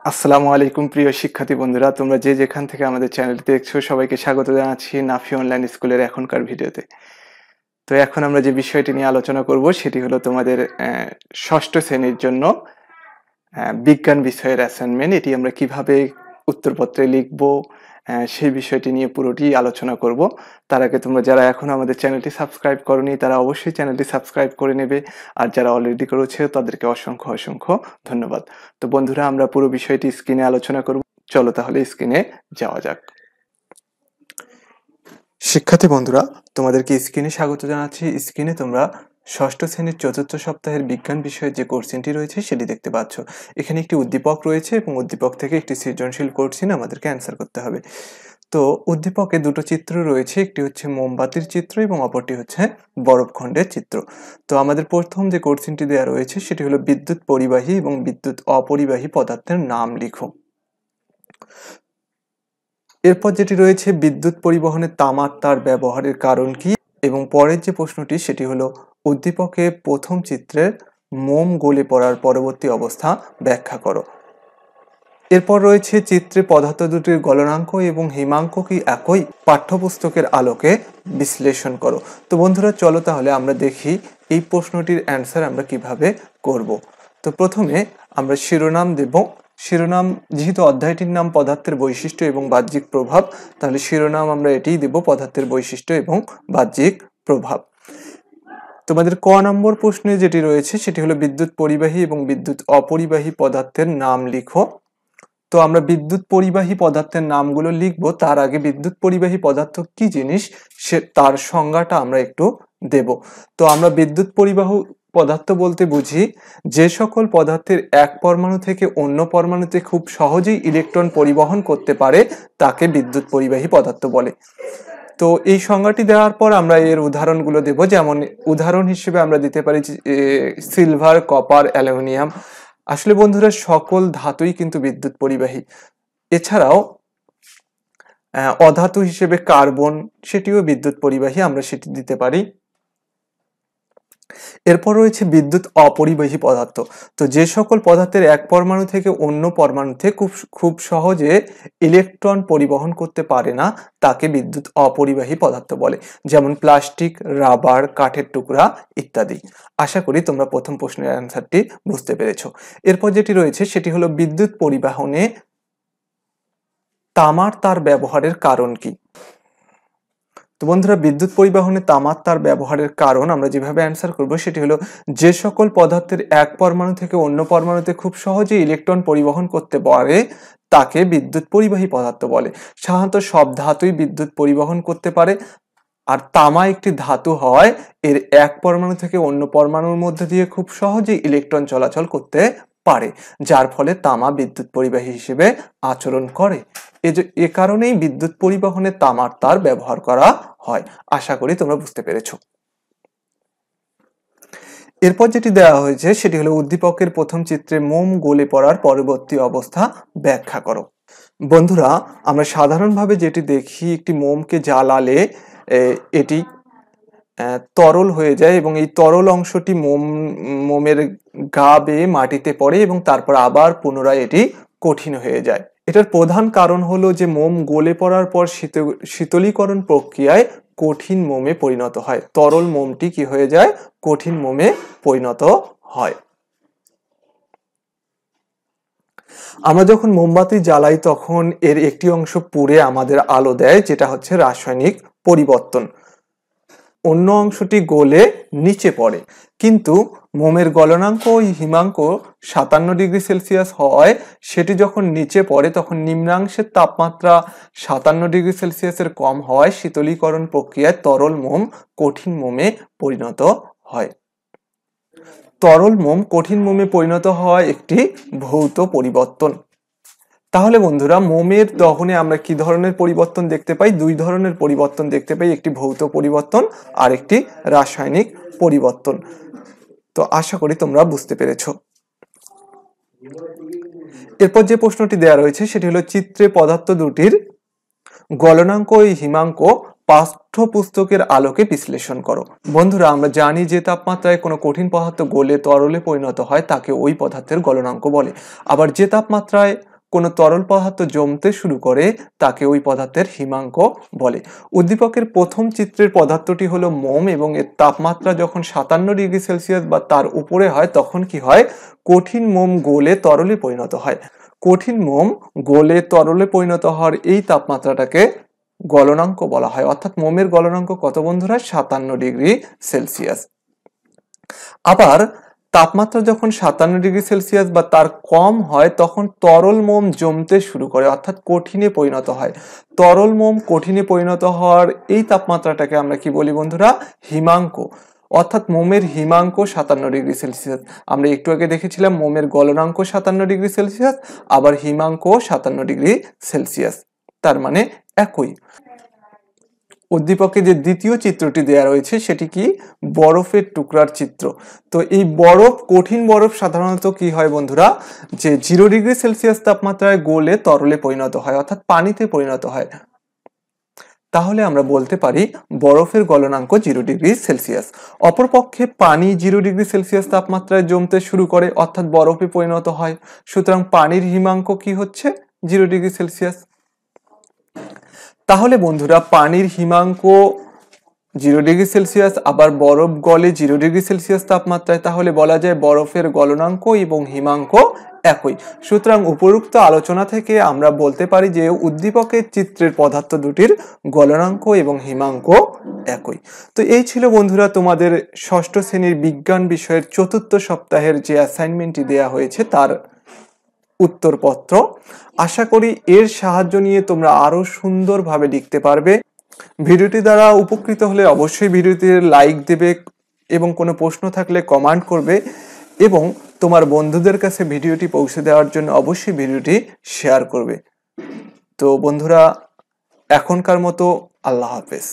আসসালামু আলাইকুম প্রিয় শিক্ষার্থী বন্ধুরা, তোমরা যে যেখান থেকে আমাদের চ্যানেলটি দেখছো সবাইকে স্বাগত জানাচ্ছি নাফি অনলাইন স্কুলের এখনকার ভিডিওতে। তো এখন আমরা যে বিষয়টি নিয়ে আলোচনা করব সেটি হলো তোমাদের ষষ্ঠ শ্রেণীর জন্য বিজ্ঞান বিষয়ের অ্যাসাইনমেন্ট। এটি আমরা কিভাবে উত্তরপত্রে লিখব সেই বিষয়টি নিয়ে পুরোটি আলোচনা করব। তার আগে তোমরা যারা এখনো আমাদের চ্যানেলটি সাবস্ক্রাইব করোনি তারা অবশ্যই চ্যানেলটি সাবস্ক্রাইব করে নেবে, আর যারা অলরেডি করেছে তাদেরকে অসংখ্য অসংখ্য ধন্যবাদ। তো বন্ধুরা, আমরা পুরো বিষয়টি স্ক্রিনে আলোচনা করব। চলো তাহলে স্ক্রিনে যাওয়া যাক। শিক্ষার্থী বন্ধুরা, তোমাদেরকে স্ক্রিনে স্বাগত জানাচ্ছি। স্ক্রিনে তোমরা ষষ্ঠ শ্রেণীর চতুর্থ সপ্তাহের বিজ্ঞান বিষয়ে যে কোশ্চেনটি রয়েছে সেটি দেখতে পাচ্ছ। এখানে একটি উদ্দীপক রয়েছে এবং উদ্দীপক থেকে একটি সৃজনশীল কোশ্চেন আমাদেরকে অ্যান্সার করতে হবে। তো উদ্দীপকে দুটো চিত্র রয়েছে, একটি হচ্ছে মোমবাতির চিত্র এবং অপরটি হচ্ছে বরফখণ্ডের চিত্র। তো আমাদের প্রথম যে কোশ্চেনটি দেওয়া রয়েছে সেটি হলো বিদ্যুৎ পরিবাহী এবং বিদ্যুৎ অপরিবাহী পদার্থের নাম লিখো। এরপর যেটি রয়েছে বিদ্যুৎ পরিবহনে তামার তার ব্যবহারের কারণ কি, এবং পরের যে প্রশ্নটি সেটি হলো উদ্দীপকে প্রথম চিত্রের মোম গলে পড়ার পরবর্তী অবস্থা ব্যাখ্যা করো। এরপর রয়েছে চিত্রে পদার্থ দুটির গলনাঙ্ক এবং হিমাঙ্ক কি একই, পাঠ্যপুস্তকের আলোকে বিশ্লেষণ করো। তো বন্ধুরা, চলো তাহলে আমরা দেখি এই প্রশ্নটির অ্যান্সার আমরা কিভাবে করব। তো প্রথমে আমরা শিরোনাম দেব। শিরোনাম, যেহেতু অধ্যায়টির নাম পদার্থের বৈশিষ্ট্য এবং বাহ্যিক প্রভাব, তাহলে শিরোনাম আমরা এটিই দেব, পদার্থের বৈশিষ্ট্য এবং বাহ্যিক প্রভাব। তোমাদের ক নম্বর প্রশ্নে যেটি রয়েছে সেটি হলো বিদ্যুৎ পরিবাহী এবং বিদ্যুৎ অপরিবাহী পদার্থের নাম লিখো। তো আমরা বিদ্যুৎ পরিবাহী পদার্থের নামগুলো লিখব, তার আগে বিদ্যুৎ পরিবাহী পদার্থ কি জিনিস সে তার সংজ্ঞাটা আমরা একটু দেব। তো আমরা বিদ্যুৎ পরিবাহী পদার্থ বলতে বুঝি যে সকল পদার্থের এক পরমাণু থেকে অন্য পরমাণুতে খুব সহজেই ইলেকট্রন পরিবহন করতে পারে তাকে বিদ্যুৎ পরিবাহী পদার্থ বলে। তো এই সংজ্ঞাটি দেওয়ার পর আমরা এর উদাহরণগুলো দেব। যেমন উদাহরণ হিসেবে আমরা দিতে পারি সিলভার, কপার, অ্যালুমিনিয়াম। আসলে বন্ধুরা, সকল ধাতুই কিন্তু বিদ্যুৎ পরিবাহী। এছাড়াও অধাতু হিসেবে কার্বন, সেটিও বিদ্যুৎ পরিবাহী, আমরা সেটি দিতে পারি। এরপর রয়েছে বিদ্যুৎ অপরিবাহী পদার্থ। তো যে সকল পদার্থের এক পরমাণু থেকে অন্য পরমাণুতে খুব সহজে ইলেকট্রন পরিবহন করতে পারে না তাকে বিদ্যুৎ অপরিবাহী পদার্থ বলে, যেমন প্লাস্টিক, রাবার, কাঠের টুকরা ইত্যাদি। আশা করি তোমরা প্রথম প্রশ্নের অ্যান্সারটি বুঝতে পেরেছো। এরপর যেটি রয়েছে সেটি হলো বিদ্যুৎ পরিবহনে তামার তার ব্যবহারের কারণ কি। তো বন্ধুরা, বিদ্যুৎ পরিবহনে তামার তার ব্যবহারের কারণ আমরা যেভাবে অ্যান্সার করব সেটি হলো যে সকল পদার্থের এক পরমাণু থেকে অন্য পরমাণুতে খুব সহজে ইলেকট্রন পরিবহন করতে পারে তাকে বিদ্যুৎ পরিবাহী পদার্থ বলে। সাধারণত সব ধাতুই বিদ্যুৎ পরিবহন করতে পারে, আর তামা একটি ধাতু হয় এর এক পরমাণু থেকে অন্য পরমাণুর মধ্যে দিয়ে খুব সহজেই ইলেকট্রন চলাচল করতে পারে, যার ফলে তামা বিদ্যুৎ পরিবাহী হিসেবে আচরণ করে। এ কারণেই বিদ্যুৎ পরিবহনে তামার তার ব্যবহার করা হয়। আশা করি তোমরা বুঝতে পেরেছো। এরপর যেটি দেওয়া হয়েছে সেটি হলো উদ্দীপকের প্রথম চিত্রে মোম গলে পড়ার পরবর্তী অবস্থা ব্যাখ্যা করো। বন্ধুরা, আমরা সাধারণভাবে যেটি দেখি, একটি মোমকে জ্বালালে এটি তরল হয়ে যায় এবং এই তরল অংশটি মোমের গা বেয়ে মাটিতে পড়ে এবং তারপর আবার পুনরায় এটি কঠিন হয়ে যায়। এটার প্রধান কারণ হলো যে মোম গলে পড়ার পর শীতলীকরণ প্রক্রিয়ায় কঠিন মোমে পরিণত হয়। তরল মোমটি কি হয়ে যায়, কঠিন মোমে পরিণত হয়। আমরা যখন মোমবাতি জ্বালাই তখন এর একটি অংশ পুড়ে আমাদের আলো দেয়, যেটা হচ্ছে রাসায়নিক পরিবর্তন। অন্য অংশটি গলে নিচে পড়ে, কিন্তু মোমের গলনাঙ্ক ও হিমাঙ্ক 57 ডিগ্রি সেলসিয়াস হয় সেটি যখন নিচে পড়ে তখন নিম্নাংশের তাপমাত্রা 57 ডিগ্রি সেলসিয়াসের কম হয় শীতলীকরণ প্রক্রিয়ায় তরল মোম কঠিন মোমে পরিণত হয়। তরল মোম কঠিন মোমে পরিণত হয় একটি ভৌত পরিবর্তন। তাহলে বন্ধুরা, মোমের দহনে আমরা কি ধরনের পরিবর্তন দেখতে পাই? দুই ধরনের পরিবর্তন দেখতে পাই, একটি ভৌত পরিবর্তন আর একটি রাসায়নিক পরিবর্তন। তো আশা করি তোমরা বুঝতে পেরেছো। এরপর যে প্রশ্নটি দেওয়া রয়েছে সেটি হলো চিত্রে পদার্থ দুটির গলনাঙ্ক ও হিমাঙ্ক পাঠ্যপুস্তকের আলোকে বিশ্লেষণ করো। বন্ধুরা, আমরা জানি যে তাপমাত্রায় কোনো কঠিন পদার্থ গলে তরলে পরিণত হয় তাকে ওই পদার্থের গলনাঙ্ক বলে। আবার যে তাপমাত্রায় কোনো তরল পদার্থ জমতে শুরু করে তাকে ওই পদার্থের হিমাঙ্ক বলে। উদ্দীপকের প্রথম চিত্রের পদার্থটি হলো মোম এবং এর তাপমাত্রা যখন 57°C বা তার উপরে হয় তখন কি হয়, কঠিন মোম গলে তরলে পরিণত হয়। কঠিন মোম গলে তরলে পরিণত হওয়ার এই তাপমাত্রাটাকে গলনাঙ্ক বলা হয়। অর্থাৎ মোমের গলনাঙ্ক কত বন্ধুরা? 57°C। আবার তাপমাত্রা যখন 57°C বা তার কম হয় তখন তরল মোম জমতে শুরু করে, অর্থাৎ কঠিনে পরিণত হয়। তরল মোম কঠিনে পরিণত হওয়ার এই তাপমাত্রাটাকে আমরা কি বলি বন্ধুরা? হিমাঙ্ক। অর্থাৎ মোমের হিমাঙ্ক 57°C। আমরা একটু আগে দেখেছিলাম মোমের গলনাঙ্ক 57°C, আবার হিমাঙ্ক 57°C, তার মানে একই। উদ্দীপকে যে দ্বিতীয় চিত্রটি দেয়া রয়েছে সেটি কি? বরফের টুকরার চিত্র। তো এই বরফ, কঠিন বরফ সাধারণত কি হয় বন্ধুরা? যে 0°C তাপমাত্রায় গলে তরলে পরিণত হয়, অর্থাৎ পানিতে পরিণত হয়। তাহলে আমরা বলতে পারি বরফের গলনাঙ্ক 0°C। অপরপক্ষে পানি 0°C তাপমাত্রায় জমতে শুরু করে, অর্থাৎ বরফে পরিণত হয়। সুতরাং পানির হিমাঙ্ক কি হচ্ছে? 0°C। তাহলে বন্ধুরা পানির হিমাঙ্ক 0°C, আবার বরফ গলে 0°C তাপমাত্রায়, তাহলে বলা যায় বরফের গলনাঙ্ক এবং হিমাঙ্ক একই। সুতরাং উপরোক্ত আলোচনা থেকে আমরা বলতে পারি যে উদ্দীপকের চিত্রের পদার্থ দুটির গলনাঙ্ক এবং হিমাঙ্ক একই। তো এই ছিল বন্ধুরা তোমাদের ষষ্ঠ শ্রেণীর বিজ্ঞান বিষয়ের চতুর্থ সপ্তাহের যে অ্যাসাইনমেন্টটি দেয়া হয়েছে তার উত্তরপত্র। আশা করি এর সাহায্য নিয়ে তোমরা আরো সুন্দরভাবে লিখতে পারবে। ভিডিওটি দ্বারা উপকৃত হলে অবশ্যই ভিডিওতে লাইক দেবে এবং কোনো প্রশ্ন থাকলে কমেন্ট করবে এবং তোমার বন্ধুদের কাছে ভিডিওটি পৌঁছে দেওয়ার জন্য অবশ্যই ভিডিওটি শেয়ার করবে। তো বন্ধুরা এখনকার মতো আল্লাহ হাফেজ।